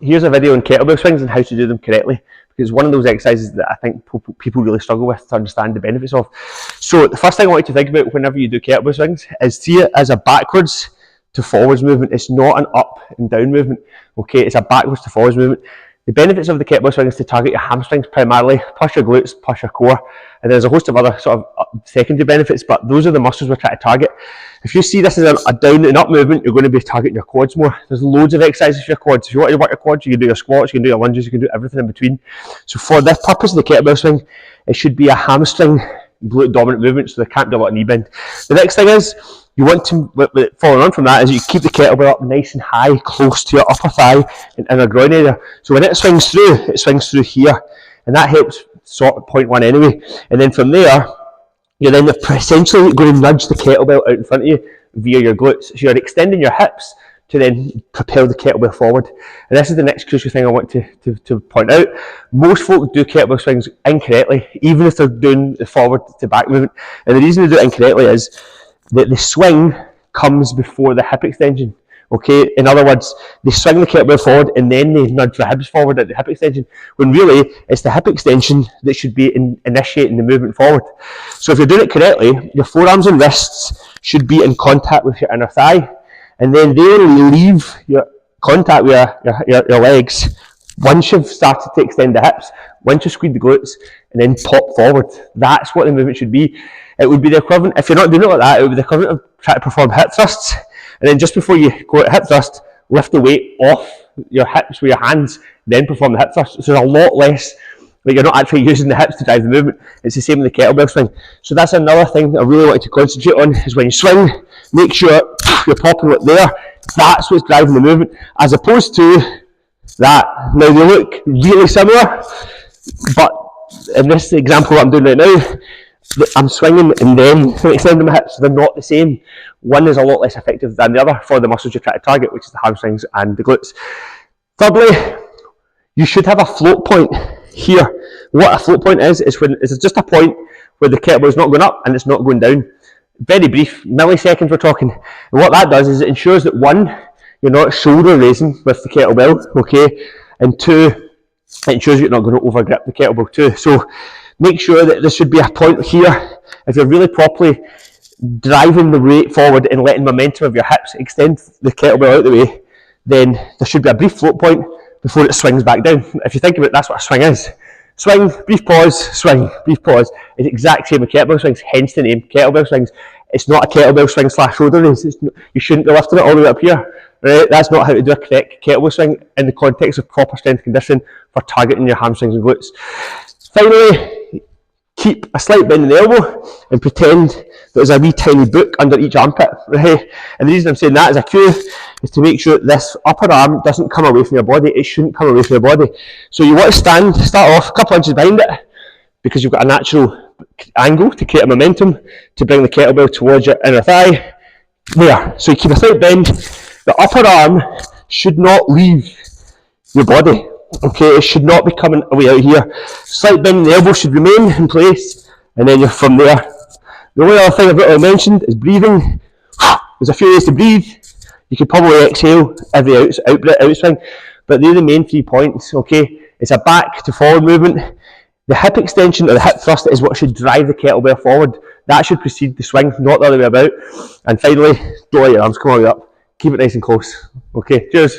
here's a video on kettlebell swings and how to do them correctly, because it's one of those exercises that I think people really struggle with to understand the benefits of. So the first thing I want you to think about whenever you do kettlebell swings is see it as a backwards to forwards movement. It's not an up and down movement, okay? It's a backwards to forwards movement. The benefits of the kettlebell swing is to target your hamstrings primarily, plus your glutes, plus your core, and there's a host of other sort of secondary benefits, but those are the muscles we're trying to target. If you see this as a down and up movement, you're going to be targeting your quads more. There's loads of exercises for your quads. If you want to work your quads, you can do your squats, you can do your lunges, you can do everything in between. So for the purpose of the kettlebell swing, it should be a hamstring glute dominant movement, so there can't be a lot of knee bend. The next thing is, you want to, following on from that, is you keep the kettlebell up nice and high, close to your upper thigh and inner groin area. So when it swings through here, and that helps sort of point one anyway. And then from there, you're then essentially going to nudge the kettlebell out in front of you via your glutes. So you're extending your hips to then propel the kettlebell forward. And this is the next crucial thing I want to point out. Most folk do kettlebell swings incorrectly, even if they're doing the forward to back movement. And the reason they do it incorrectly is that the swing comes before the hip extension. Okay, in other words, they swing the kettlebell forward and then they nudge the hips forward at the hip extension, when really it's the hip extension that should be initiating the movement forward. So if you're doing it correctly, your forearms and wrists should be in contact with your inner thigh, and then they only leave your contact with your legs once you've started to extend the hips, once you squeeze the glutes, and then pop forward. That's what the movement should be. It would be the equivalent, if you're not doing it like that, it would be the equivalent of trying to perform hip thrusts, and then just before you go at hip thrust, lift the weight off your hips with your hands, then perform the hip thrust. So there's a lot less, like you're not actually using the hips to drive the movement. It's the same in the kettlebell swing. So that's another thing I really want you to concentrate on, is when you swing, make sure you're popping it there. That's what's driving the movement, as opposed to that. Now they look really similar, but in this example that I'm doing right now, I'm swinging and then extending my hips. They're not the same. One is a lot less effective than the other for the muscles you're trying to target, which is the hamstrings and the glutes. Thirdly, you should have a float point here. What a float point is when it's just a point where the kettlebell is not going up and it's not going down. Very brief, milliseconds we're talking. And what that does is it ensures that, one, you're not shoulder raising with the kettlebell, okay, and two, it ensures you're not going to overgrip the kettlebell too. So make sure that there should be a point here. If you're really properly driving the weight forward and letting momentum of your hips extend the kettlebell out the way, then there should be a brief float point before it swings back down. If you think about it, that's what a swing is. Swing, brief pause, swing, brief pause. It's the exact same with kettlebell swings, hence the name kettlebell swings. It's not a kettlebell swing / shoulder raise. You shouldn't be lifting it all the way up here. Right? That's not how to do a correct kettlebell swing in the context of proper strength conditioning for targeting your hamstrings and glutes. Finally, keep a slight bend in the elbow and pretend there's a wee tiny book under each armpit. Right? And the reason I'm saying that as a cue is to make sure that this upper arm doesn't come away from your body. It shouldn't come away from your body. So you want to start off a couple inches behind it, because you've got a natural angle to create a momentum to bring the kettlebell towards your inner thigh. There. So you keep a slight bend. The upper arm should not leave your body. Okay, it should not be coming away out here. Slight bend in the elbow should remain in place, and then you're from there. The only other thing I've got to mention is breathing. There's a few ways to breathe. You could probably exhale every outswing, but they're the main 3 points. Okay, it's a back to forward movement. The hip extension or the hip thrust is what should drive the kettlebell forward. That should precede the swing, not the other way about. And finally, don't let your arms come all the way up. Keep it nice and close. Okay, cheers.